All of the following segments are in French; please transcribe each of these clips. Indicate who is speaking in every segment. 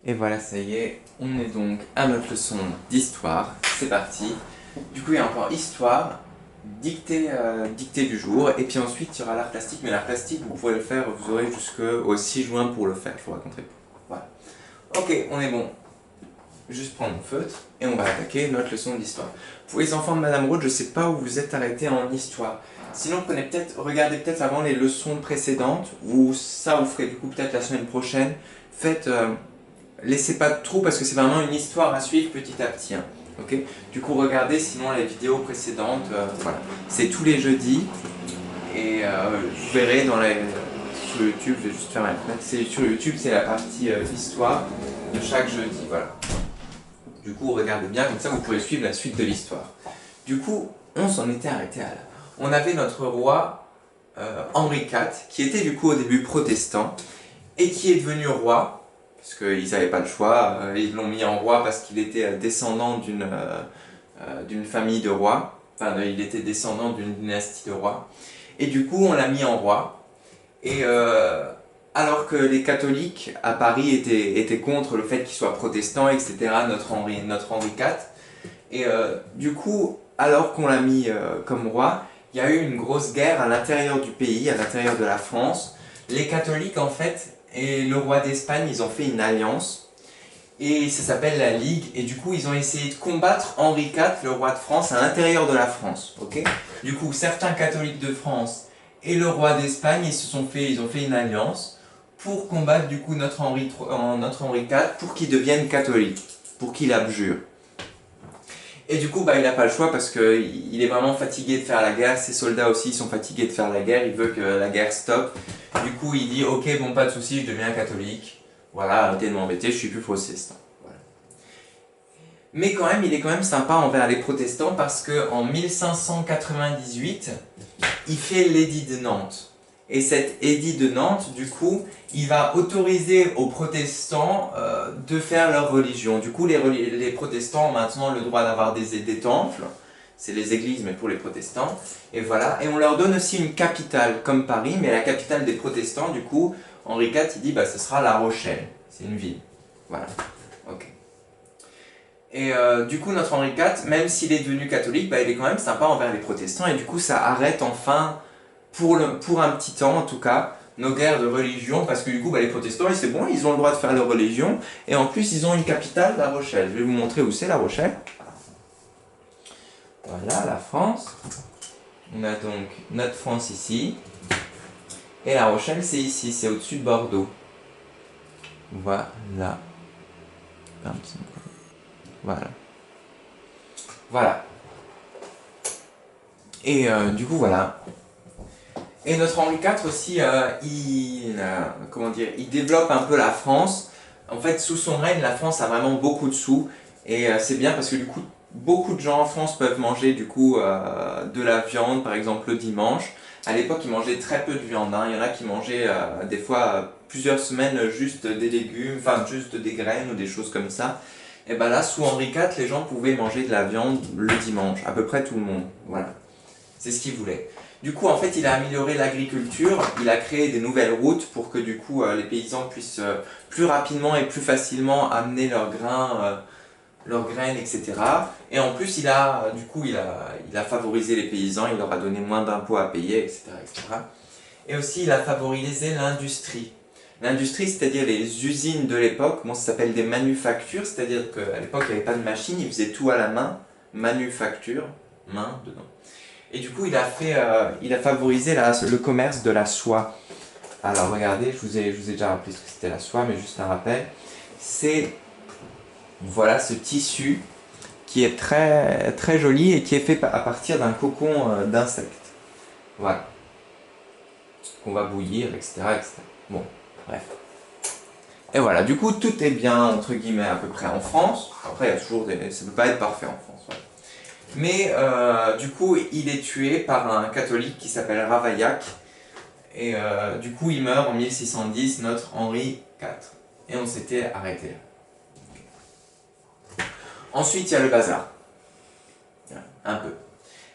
Speaker 1: Et voilà, ça y est, on est donc à notre leçon d'histoire. C'est parti. Du coup, il y a encore histoire, dictée du jour, et puis ensuite il y aura l'art plastique. Mais l'art plastique, vous pourrez le faire, vous aurez jusqu'au 6 juin pour le faire, je vous raconterai. Voilà. Ok, on est bon. Juste prendre mon feutre, et on va attaquer notre leçon d'histoire. Pour les enfants de Madame Rhodes, je sais pas où vous êtes arrêtés en histoire. Sinon, regardez peut-être avant les leçons précédentes, ou ça vous ferez du coup peut-être la semaine prochaine. Faites... laissez pas trop parce que c'est vraiment une histoire à suivre petit à petit. Hein. Ok. Du coup, regardez sinon les vidéos précédentes. Voilà. C'est tous les jeudis et vous verrez sur YouTube. Je vais juste faire ma fenêtre. C'est sur YouTube, c'est la partie histoire de chaque jeudi. Voilà. Du coup, regardez bien comme ça, vous pourrez suivre la suite de l'histoire. Du coup, on s'en était arrêté à là. On avait notre roi Henri IV qui était du coup au début protestant et qui est devenu roi parce qu'ils n'avaient pas le choix, ils l'ont mis en roi parce qu'il était descendant d'une famille de rois, enfin il était descendant d'une dynastie de rois, et du coup on l'a mis en roi, et alors que les catholiques à Paris étaient contre le fait qu'il soit protestant, etc., notre Henri IV, et du coup, alors qu'on l'a mis comme roi, il y a eu une grosse guerre à l'intérieur du pays, à l'intérieur de la France. Les catholiques en fait et le roi d'Espagne, ils ont fait une alliance et ça s'appelle la Ligue, et du coup ils ont essayé de combattre Henri IV, le roi de France, à l'intérieur de la France. Ok. Du coup certains catholiques de France et le roi d'Espagne, ils ont fait une alliance pour combattre du coup notre Henri IV pour qu'il devienne catholique, pour qu'il abjure. Et du coup, bah, il n'a pas le choix parce qu'il est vraiment fatigué de faire la guerre. Ses soldats aussi sont fatigués de faire la guerre. Il veut que la guerre stoppe. Du coup, il dit ok, bon, pas de soucis, je deviens catholique. Voilà, arrêtez de m'embêter, je suis plus protestant. Voilà. Mais quand même, il est quand même sympa envers les protestants parce qu'en 1598, il fait l'édit de Nantes. Et cet édit de Nantes, du coup, il va autoriser aux protestants de faire leur religion. Du coup, les protestants ont maintenant le droit d'avoir des temples, c'est les églises, mais pour les protestants. Et voilà. Et on leur donne aussi une capitale, comme Paris, mais la capitale des protestants, du coup, Henri IV, il dit, bah, ce sera La Rochelle. C'est une ville. Voilà. Ok. Et du coup, notre Henri IV, même s'il est devenu catholique, bah, il est quand même sympa envers les protestants, et du coup, ça arrête enfin pour un petit temps en tout cas, nos guerres de religion, parce que du coup, bah, les protestants, c'est bon, ils ont le droit de faire leur religion, et en plus, ils ont une capitale, La Rochelle. Je vais vous montrer où c'est La Rochelle. Voilà, la France. On a donc notre France ici, et La Rochelle, c'est ici, c'est au-dessus de Bordeaux. Voilà. Voilà. Voilà. Et du coup, voilà. Et notre Henri IV aussi, comment dire, il développe un peu la France. En fait, sous son règne, la France a vraiment beaucoup de sous. Et c'est bien parce que du coup, beaucoup de gens en France peuvent manger du coup de la viande, par exemple le dimanche. À l'époque, ils mangeaient très peu de viande. Hein. Il y en a qui mangeaient des fois plusieurs semaines juste des légumes, enfin juste des graines ou des choses comme ça. Et ben là, sous Henri IV, les gens pouvaient manger de la viande le dimanche, à peu près tout le monde. Voilà. C'est ce qu'il voulait. Du coup, en fait, il a amélioré l'agriculture, il a créé des nouvelles routes pour que du coup les paysans puissent plus rapidement et plus facilement amener leurs graines, etc. Et en plus, du coup, il a favorisé les paysans, il leur a donné moins d'impôts à payer, etc., etc. Et aussi, il a favorisé l'industrie. L'industrie, c'est-à-dire les usines de l'époque, bon, ça s'appelle des manufactures, c'est-à-dire qu'à l'époque, il n'y avait pas de machine, ils faisaient tout à la main, manufacture, main dedans. Et du coup, il a favorisé le commerce de la soie. Alors, regardez, je vous ai déjà rappelé ce que c'était la soie, mais juste un rappel. C'est, voilà, ce tissu qui est très, très joli et qui est fait à partir d'un cocon d'insectes. Voilà. Qu'on va bouillir, etc., etc. Bon, bref. Et voilà, du coup, tout est bien, entre guillemets, à peu près en France. Après, il y a toujours ça ne peut pas être parfait en France. Voilà. Mais du coup, il est tué par un catholique qui s'appelle Ravaillac. Et du coup, il meurt en 1610, notre Henri IV. Et on s'était arrêté là. Ensuite, il y a le bazar. Un peu.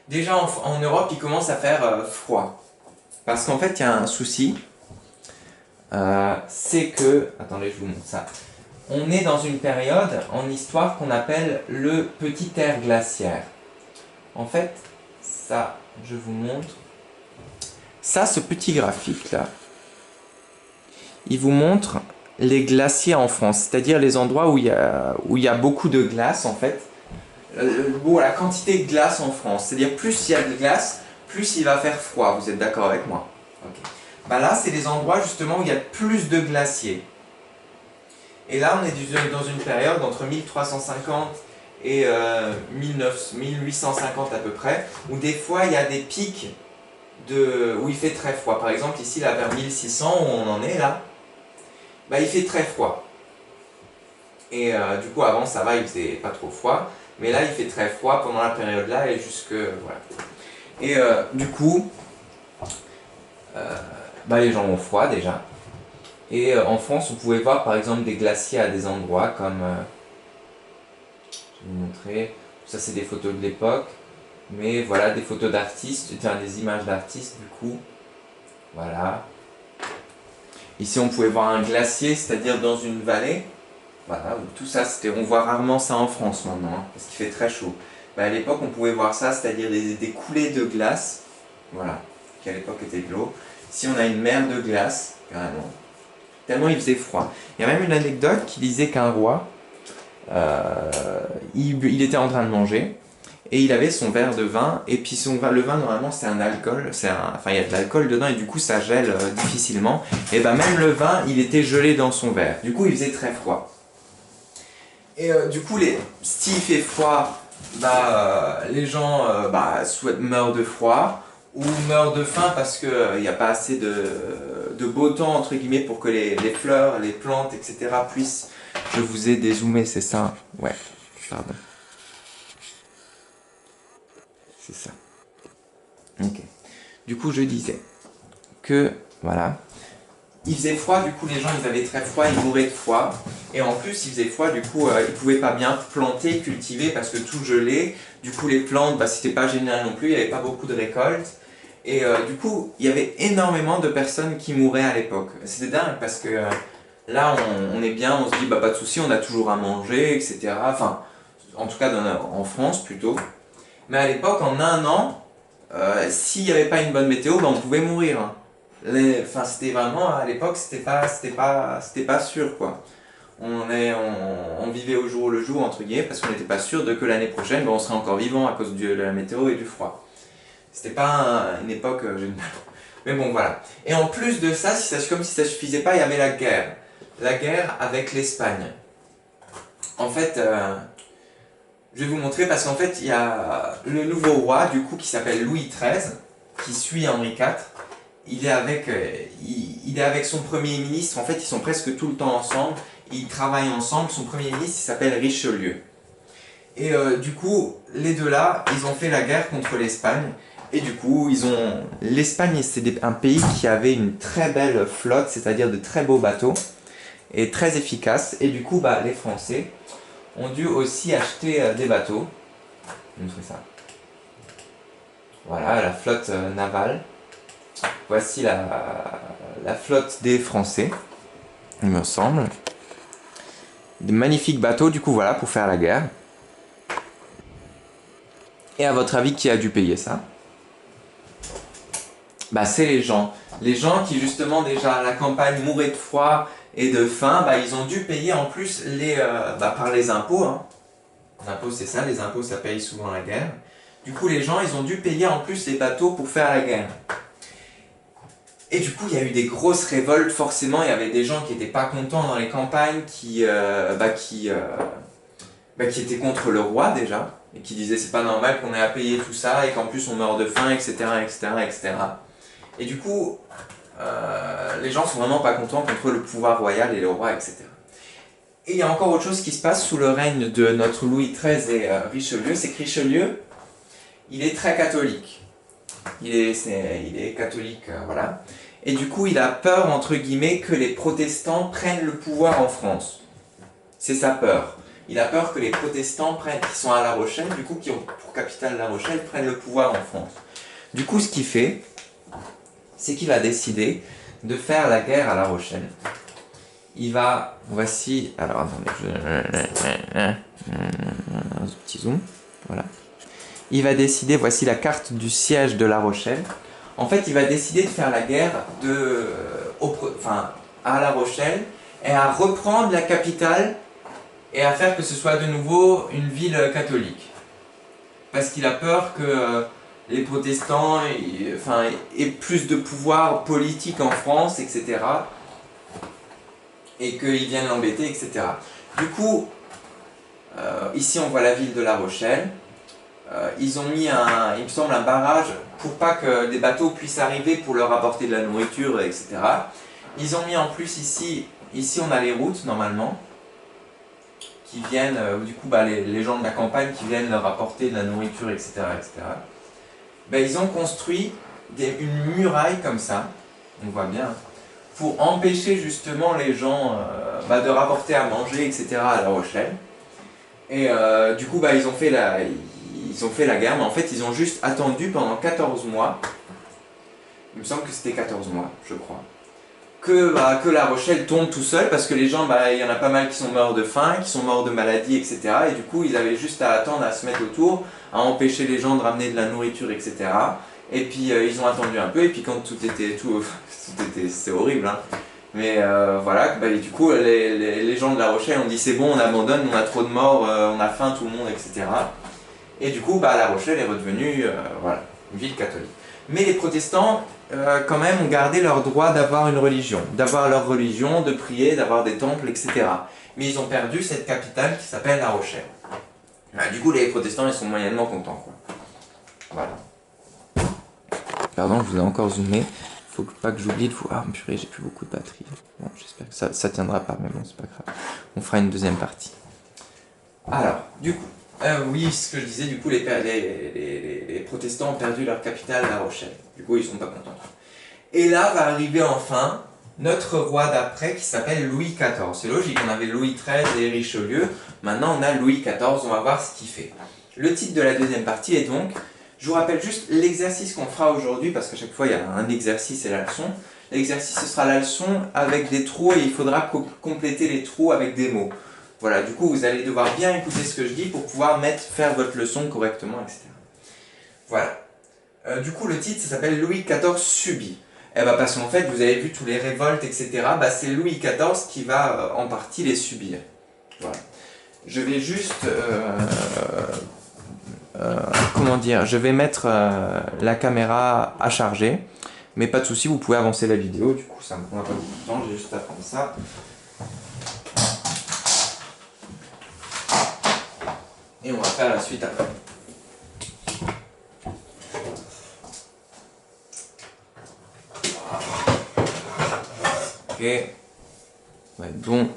Speaker 1: Déjà, en Europe, il commence à faire froid. Parce qu'en fait, il y a un souci. C'est que... Attendez, je vous montre ça. on est dans une période en histoire qu'on appelle le petit ère glaciaire. En fait, ça, je vous montre. Ça, ce petit graphique-là, il vous montre les glaciers en France, c'est-à-dire les endroits où il y a beaucoup de glace, en fait. Bon, la quantité de glace en France, c'est-à-dire plus il y a de glace, plus il va faire froid. Vous êtes d'accord avec moi? Ok. Bah là, c'est les endroits justement où il y a plus de glaciers. Et là, on est dans une période entre 1350 et 1850 à peu près, où des fois il y a des pics où il fait très froid. Par exemple, ici, là, vers 1600, où on en est là, bah, il fait très froid. Et du coup, avant, ça va, il faisait pas trop froid. Mais là, il fait très froid pendant la période là et jusque... Voilà. Et du coup, bah, les gens ont froid déjà. Et en France, vous pouvez voir par exemple des glaciers à des endroits comme... je vais vous montrer. Ça, c'est des photos de l'époque. Mais voilà, des photos d'artistes, enfin des images d'artistes du coup. Voilà. Ici, on pouvait voir un glacier, c'est-à-dire dans une vallée. Voilà, tout ça, on voit rarement ça en France maintenant, hein, parce qu'il fait très chaud. Bah, à l'époque, on pouvait voir ça, c'est-à-dire des coulées de glace. Voilà, qui à l'époque était de l'eau. Ici, on a une mer de glace, carrément. Tellement il faisait froid. Il y a même une anecdote qui disait qu'un roi, il était en train de manger, et il avait son verre de vin, et puis le vin, normalement, c'est un alcool, enfin, il y a de l'alcool dedans, et du coup, ça gèle difficilement. Et ben même le vin, il était gelé dans son verre. Du coup, il faisait très froid. Et du coup, s'il fait froid, bah, les gens soit meurent de froid, ou meurent de faim parce qu'il n'y a pas assez de beau temps, entre guillemets, pour que les fleurs, les plantes, etc. puissent... Je vous ai dézoomé, c'est ça? Ouais, pardon. C'est ça. Ok. Du coup, je disais que, voilà, il faisait froid, du coup les gens ils avaient très froid, ils mouraient de froid. Et en plus il faisait froid, du coup ils pouvaient pas bien planter, cultiver parce que tout gelait. Du coup les plantes, bah, c'était pas génial non plus, il n'y avait pas beaucoup de récoltes. Et du coup il y avait énormément de personnes qui mouraient à l'époque. C'était dingue parce que là on est bien, on se dit bah pas de souci, on a toujours à manger, etc. Enfin, en tout cas en France plutôt. Mais à l'époque, en un an, s'il n'y avait pas une bonne météo, bah, on pouvait mourir, hein. Enfin, c'était vraiment, à l'époque, c'était pas sûr, quoi. On vivait au jour le jour, entre guillemets, parce qu'on n'était pas sûr de que l'année prochaine, bah, on serait encore vivant à cause de la météo et du froid. C'était pas une époque géniale. Mais bon, voilà. Et en plus de ça, comme si ça suffisait pas, il y avait la guerre. La guerre avec l'Espagne. En fait, je vais vous montrer parce qu'en fait, il y a le nouveau roi, du coup, qui s'appelle Louis XIII, qui suit Henri IV. Il est avec son premier ministre, en fait, ils sont presque tout le temps ensemble. Ils travaillent ensemble. Son premier ministre, il s'appelle Richelieu. Et du coup, les deux là, ils ont fait la guerre contre l'Espagne. Et du coup, l'Espagne, c'est un pays qui avait une très belle flotte, c'est-à-dire de très beaux bateaux, et très efficaces. Et du coup, bah, les Français ont dû aussi acheter des bateaux. Je vais vous montrer ça. Voilà, la flotte navale. Voici la flotte des Français, il me semble. Des magnifiques bateaux, du coup, voilà, pour faire la guerre. Et à votre avis, qui a dû payer ça? Bah, c'est les gens. Les gens qui, justement, déjà à la campagne mouraient de froid et de faim, bah, ils ont dû payer en plus par les impôts, hein. Les impôts, c'est ça, les impôts, ça paye souvent la guerre. Du coup, les gens, ils ont dû payer en plus les bateaux pour faire la guerre. Et du coup, il y a eu des grosses révoltes, forcément, il y avait des gens qui n'étaient pas contents dans les campagnes, qui étaient contre le roi déjà, et qui disaient c'est pas normal qu'on ait à payer tout ça, et qu'en plus on meurt de faim, etc., etc., etc. Et du coup, les gens sont vraiment pas contents contre le pouvoir royal et le roi, etc. Et il y a encore autre chose qui se passe sous le règne de notre Louis XIII et Richelieu, c'est que Richelieu, il est très catholique. Il est catholique, voilà. Et du coup, il a peur, entre guillemets, que les protestants prennent le pouvoir en France. C'est sa peur. Il a peur que les protestants qui sont à La Rochelle, du coup, qui ont pour capitale La Rochelle, prennent le pouvoir en France. Du coup, ce qu'il fait, c'est qu'il a décidé de faire la guerre à La Rochelle. voici, alors attendez, un petit zoom, voilà. Il va décider, voici la carte du siège de La Rochelle. En fait, il va décider de faire la guerre à La Rochelle et à reprendre la capitale et à faire que ce soit de nouveau une ville catholique. Parce qu'il a peur que les protestants aient plus de pouvoir politique en France, etc. Et qu'ils viennent l'embêter, etc. Du coup, ici on voit la ville de La Rochelle. Ils ont mis il me semble, un barrage pour pas que des bateaux puissent arriver pour leur apporter de la nourriture, etc. Ils ont mis en plus ici on a les routes normalement, qui viennent, du coup les gens de la campagne qui viennent leur apporter de la nourriture, etc. etc. Ben, ils ont construit une muraille comme ça, on voit bien, pour empêcher justement les gens de rapporter à manger, etc. à La Rochelle. Et du coup ils ont fait la guerre, mais en fait ils ont juste attendu pendant 14 mois, il me semble que c'était 14 mois, je crois, que La Rochelle tombe tout seul, parce que les gens, il y en a pas mal qui sont morts de faim, qui sont morts de maladie, etc. Et du coup ils avaient juste à attendre, à se mettre autour, à empêcher les gens de ramener de la nourriture, etc. Et puis ils ont attendu un peu, et puis quand c'était horrible, hein. Mais voilà, du coup les gens de La Rochelle ont dit c'est bon, on abandonne, on a trop de morts, on a faim tout le monde, etc. Et du coup, La Rochelle est redevenue une ville catholique. Mais les protestants, quand même, ont gardé leur droit d'avoir une religion, d'avoir leur religion, de prier, d'avoir des temples, etc. Mais ils ont perdu cette capitale qui s'appelle La Rochelle. Du coup, les protestants, ils sont moyennement contents, quoi. Voilà. Pardon, je vous ai encore zoomé. Faut pas que j'oublie de vous... Ah, purée, j'ai plus beaucoup de batterie. Bon, j'espère que ça tiendra pas, mais bon, c'est pas grave. On fera une deuxième partie. Alors, du coup... oui, ce que je disais, du coup, les protestants ont perdu leur capitale, La Rochelle. Du coup, ils sont pas contents. Et là va arriver enfin notre roi d'après qui s'appelle Louis XIV. C'est logique, on avait Louis XIII et Richelieu. Maintenant, on a Louis XIV, on va voir ce qu'il fait. Le titre de la deuxième partie est donc, je vous rappelle juste l'exercice qu'on fera aujourd'hui, parce qu'à chaque fois, il y a un exercice et la leçon. L'exercice, ce sera la leçon avec des trous et il faudra compléter les trous avec des mots. Voilà, du coup, vous allez devoir bien écouter ce que je dis pour pouvoir faire votre leçon correctement, etc. Voilà. Du coup, le titre, ça s'appelle Louis XIV subit. Eh ben, parce qu'en fait, vous avez vu tous les révoltes, etc. C'est Louis XIV qui va en partie les subir. Voilà. Je vais juste... je vais mettre la caméra à charger. Mais pas de souci, vous pouvez avancer la vidéo. Du coup, ça ne me prendra pas beaucoup de temps. J'ai juste à prendre ça. Et on va faire la suite après. Ok. Ouais, bon.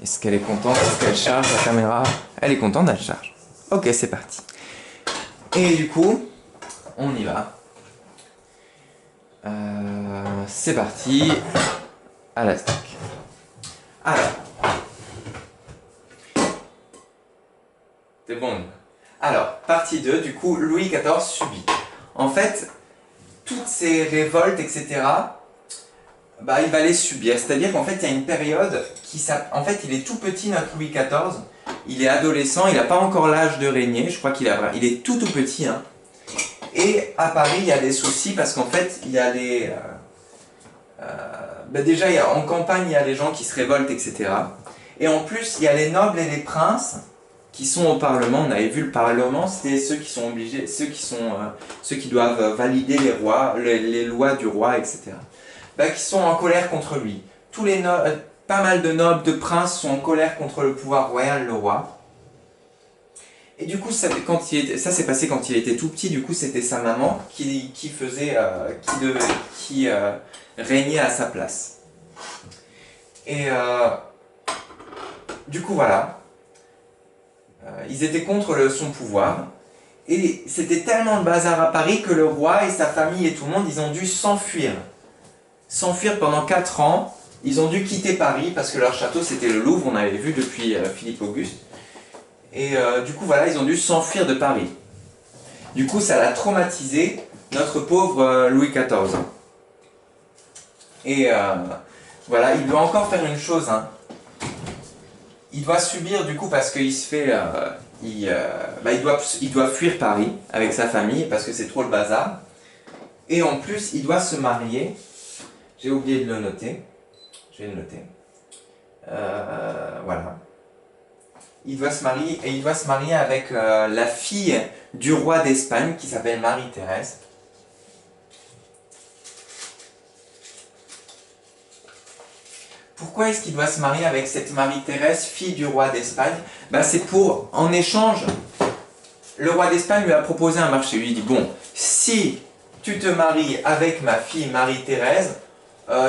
Speaker 1: Est-ce qu'elle est contente? Est-ce qu'elle charge la caméra? Elle est contente, elle charge. Ok, c'est parti. Et du coup, on y va. C'est parti. À la stack. Alors. C'est bon. Alors, partie 2, du coup, Louis XIV subit. En fait, toutes ces révoltes, etc., il va les subir. C'est-à-dire qu'en fait, il y a une période en fait, il est tout petit, notre Louis XIV. Il est adolescent, il n'a pas encore l'âge de régner. Je crois qu'il est tout petit, hein. Et à Paris, il y a des soucis parce qu'en fait, il y a les... déjà, en campagne, il y a les gens qui se révoltent, etc. Et en plus, il y a les nobles et les princes qui sont au Parlement. On avait vu le Parlement, c'était ceux qui sont obligés, ceux qui doivent valider les lois du roi, etc. Qui sont en colère contre lui. Pas mal de nobles, de princes sont en colère contre le pouvoir royal, le roi. Et du coup, ça s'est passé quand il était tout petit. Du coup, c'était sa maman qui régnait à sa place. Et du coup, voilà. Ils étaient contre son pouvoir. Et c'était tellement le bazar à Paris que le roi et sa famille et tout le monde, ils ont dû s'enfuir. S'enfuir pendant 4 ans. Ils ont dû quitter Paris parce que leur château, c'était le Louvre, on avait vu depuis Philippe Auguste. Et du coup, voilà, ils ont dû s'enfuir de Paris. Du coup, ça l'a traumatisé notre pauvre Louis XIV. Et voilà, il doit encore faire une chose, hein. Il doit subir du coup parce qu'il se fait... il doit fuir Paris avec sa famille parce que c'est trop le bazar. Et en plus, il doit se marier. J'ai oublié de le noter. Je vais le noter. Voilà. Il doit se marier, et il doit se marier avec la fille du roi d'Espagne qui s'appelle Marie-Thérèse. Pourquoi est-ce qu'il doit se marier avec cette Marie-Thérèse, fille du roi d'Espagne? C'est pour, en échange, le roi d'Espagne lui a proposé un marché. Il lui dit, bon, si tu te maries avec ma fille Marie-Thérèse,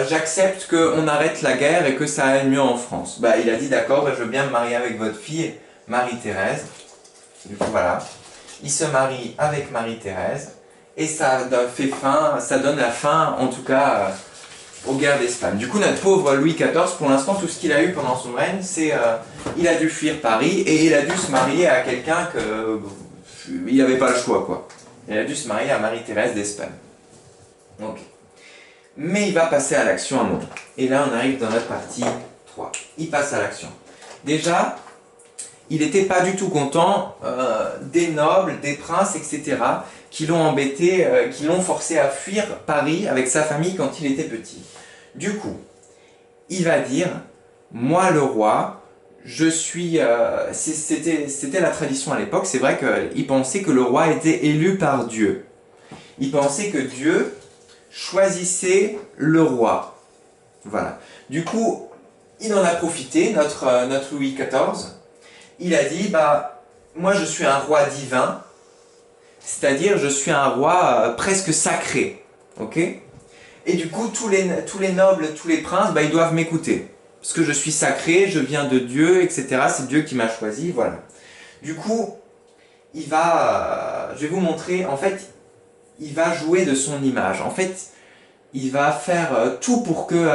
Speaker 1: j'accepte qu'on arrête la guerre et que ça aille mieux en France. Il a dit, d'accord, je veux bien me marier avec votre fille Marie-Thérèse. Du coup, voilà. Il se marie avec Marie-Thérèse et ça fait fin, ça donne la fin, en tout cas, aux guerres d'Espagne. Du coup, notre pauvre Louis XIV, pour l'instant, tout ce qu'il a eu pendant son règne, c'est il a dû fuir Paris et il a dû se marier à quelqu'un que il n'avait pas le choix, quoi. Il a dû se marier à Marie-Thérèse d'Espagne. Ok. Mais il va passer à l'action un moment. Et là, on arrive dans notre partie 3. Il passe à l'action. Déjà, il n'était pas du tout content des nobles, des princes, etc., qui l'ont embêté, qui l'ont forcé à fuir Paris avec sa famille quand il était petit. Du coup, il va dire, moi le roi, je suis... c'était la tradition à l'époque, c'est vrai qu'il pensait que le roi était élu par Dieu. Il pensait que Dieu choisissait le roi. Voilà. Du coup, il en a profité, notre Louis XIV. Il a dit, moi je suis un roi divin, c'est-à-dire je suis un roi presque sacré. Ok? Et du coup, tous les nobles, tous les princes, ils doivent m'écouter. Parce que je suis sacré, je viens de Dieu, etc. C'est Dieu qui m'a choisi, voilà. Du coup, il va... je vais vous montrer, en fait, il va jouer de son image. En fait, il va faire tout pour que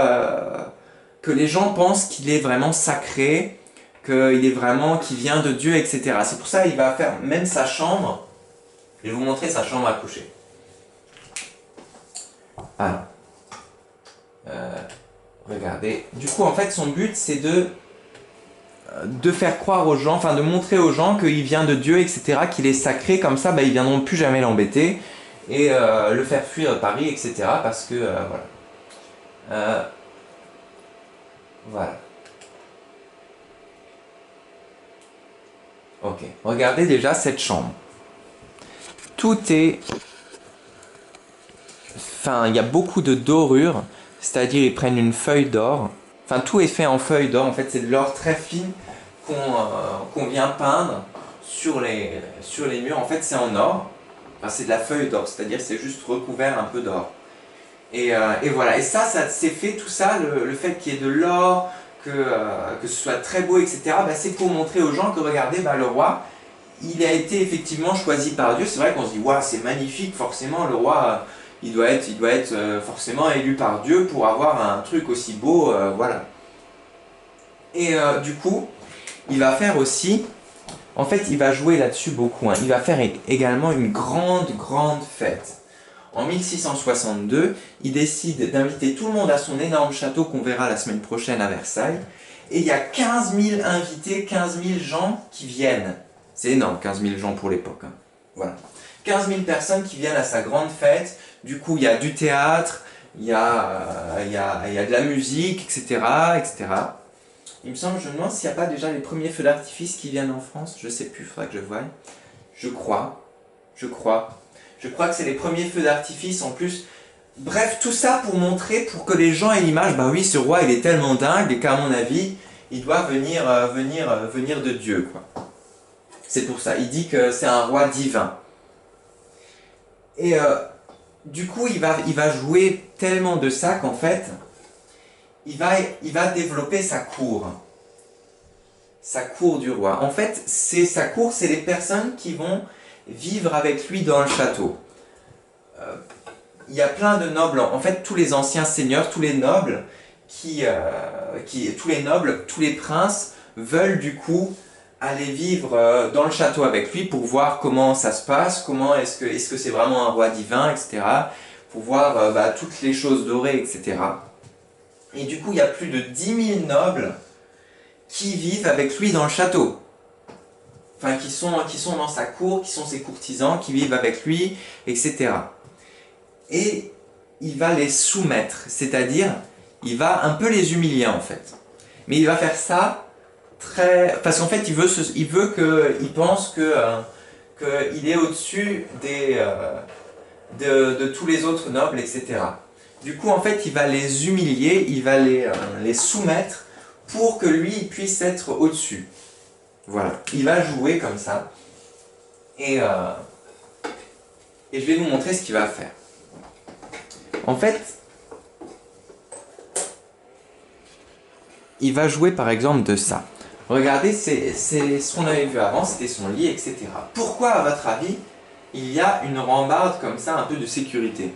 Speaker 1: les gens pensent qu'il est vraiment sacré, qu'il vient de Dieu, etc. C'est pour ça qu'il va faire même sa chambre. Je vais vous montrer sa chambre à coucher. Alors, regardez. Du coup, en fait, son but, c'est de faire croire aux gens, enfin de montrer aux gens qu'il vient de Dieu, etc., qu'il est sacré, comme ça, ils viendront plus jamais l'embêter et le faire fuir Paris, etc., parce que, voilà. Voilà. Ok, regardez déjà cette chambre. Tout est... Enfin, il y a beaucoup de dorures, c'est-à-dire ils prennent une feuille d'or. Enfin, tout est fait en feuille d'or, en fait c'est de l'or très fine qu'on vient peindre sur les murs. En fait c'est en or, enfin, c'est de la feuille d'or, c'est-à-dire c'est juste recouvert un peu d'or. Et voilà, et ça c'est fait, tout ça, le fait qu'il y ait de l'or, que ce soit très beau, etc., c'est pour montrer aux gens que regardez, le roi, il a été effectivement choisi par Dieu. C'est vrai qu'on se dit, waouh, c'est magnifique, forcément le roi, il doit être forcément élu par Dieu pour avoir un truc aussi beau, voilà. Et du coup, il va faire aussi, en fait il va jouer là-dessus beaucoup, hein. Il va faire également une grande fête. En 1662, il décide d'inviter tout le monde à son énorme château qu'on verra la semaine prochaine à Versailles. Et il y a 15 000 invités, 15 000 gens qui viennent. C'est énorme, 15 000 gens pour l'époque, hein. Voilà. 15 000 personnes qui viennent à sa grande fête. Du coup, il y a du théâtre, il y a de la musique, etc., etc. Il me semble, je me demande s'il n'y a pas déjà les premiers feux d'artifice qui viennent en France. Je sais plus, il faudra que je voie. Je crois que c'est les premiers feux d'artifice en plus. Bref, tout ça pour montrer, pour que les gens aient l'image, oui, ce roi il est tellement dingue et qu'à mon avis, il doit venir de Dieu, quoi. C'est pour ça, il dit que c'est un roi divin. Et du coup, il va jouer tellement de ça qu'en fait, il va développer sa cour. Sa cour du roi. En fait, sa cour, c'est les personnes qui vont vivre avec lui dans le château. Il y a plein de nobles, en fait tous les anciens seigneurs, tous les nobles, tous les princes veulent du coup aller vivre dans le château avec lui pour voir comment ça se passe, comment est-ce que c'est vraiment un roi divin, etc. Pour voir toutes les choses dorées, etc. Et du coup, il y a plus de 10 000 nobles qui vivent avec lui dans le château. Enfin, qui sont dans sa cour, qui sont ses courtisans, qui vivent avec lui, etc. Et il va les soumettre, c'est-à-dire, il va un peu les humilier en fait. Mais il va faire ça parce qu'en fait, il pense qu'il est au-dessus de tous les autres nobles, etc. Du coup, en fait, il va les humilier, il va les soumettre pour que lui il puisse être au-dessus. Voilà, il va jouer comme ça. Et je vais vous montrer ce qu'il va faire. En fait, il va jouer par exemple de ça. Regardez, c'est ce qu'on avait vu avant, c'était son lit, etc. Pourquoi, à votre avis, il y a une rambarde comme ça, un peu de sécurité?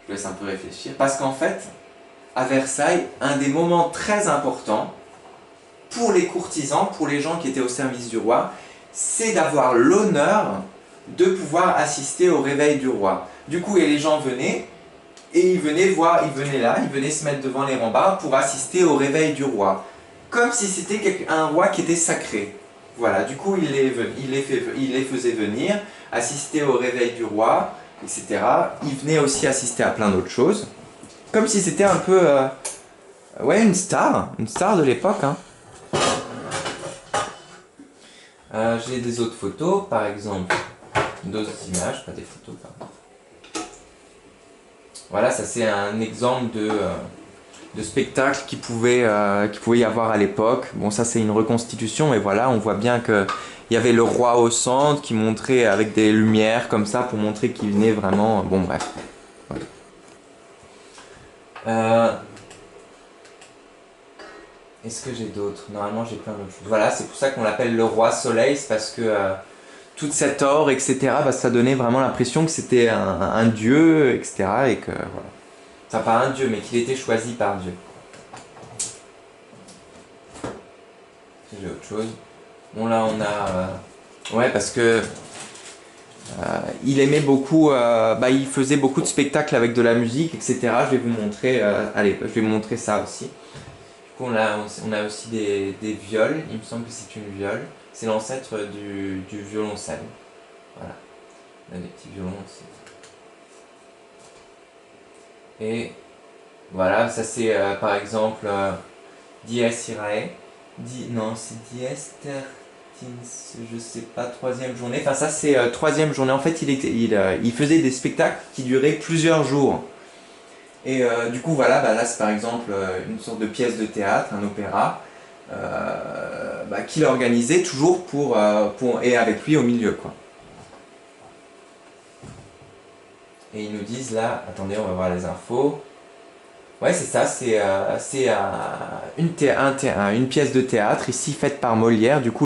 Speaker 1: Je vous laisse un peu réfléchir. Parce qu'en fait, à Versailles, un des moments très importants pour les courtisans, pour les gens qui étaient au service du roi, c'est d'avoir l'honneur de pouvoir assister au réveil du roi. Du coup, et les gens venaient, et ils venaient se mettre devant les rambardes pour assister au réveil du roi. Comme si c'était un roi qui était sacré. Voilà, du coup, il les faisait venir, assister au réveil du roi, etc. Il venait aussi assister à plein d'autres choses. Comme si c'était un peu... une star de l'époque. Hein. J'ai des autres photos, par exemple, d'autres images, pas des photos, pardon. Voilà, ça c'est un exemple de spectacle qui pouvait y avoir à l'époque. Bon, ça c'est une reconstitution, et voilà, on voit bien qu'il y avait le roi au centre qui montrait avec des lumières comme ça pour montrer qu'il venait vraiment... Bon, bref. Voilà. Est-ce que j'ai d'autres? Normalement, j'ai plein d'autres choses. Voilà, c'est pour ça qu'on l'appelle le roi soleil, c'est parce que toute cette or, etc., ça donnait vraiment l'impression que c'était un dieu, etc., et que, voilà. Enfin, pas un dieu, mais qu'il était choisi par Dieu. J'ai autre chose. Bon, là, on a... ouais, parce que... il aimait beaucoup... il faisait beaucoup de spectacles avec de la musique, etc. Je vais vous montrer... allez, je vais vous montrer ça aussi. Du coup, on a aussi des viols. Il me semble que c'est une viole. C'est l'ancêtre du violoncelle. Voilà. On a des petits violons aussi. Et voilà, ça c'est par exemple Dies Irae. Non, c'est Dies Tertins, je sais pas, troisième journée. Enfin, ça c'est troisième journée. En fait, il faisait des spectacles qui duraient plusieurs jours. Et du coup, voilà, là c'est par exemple une sorte de pièce de théâtre, un opéra, qu'il organisait toujours et avec lui au milieu, quoi. Et ils nous disent là, attendez, on va voir les infos. Ouais, c'est ça, c'est une pièce de théâtre, ici faite par Molière, du coup.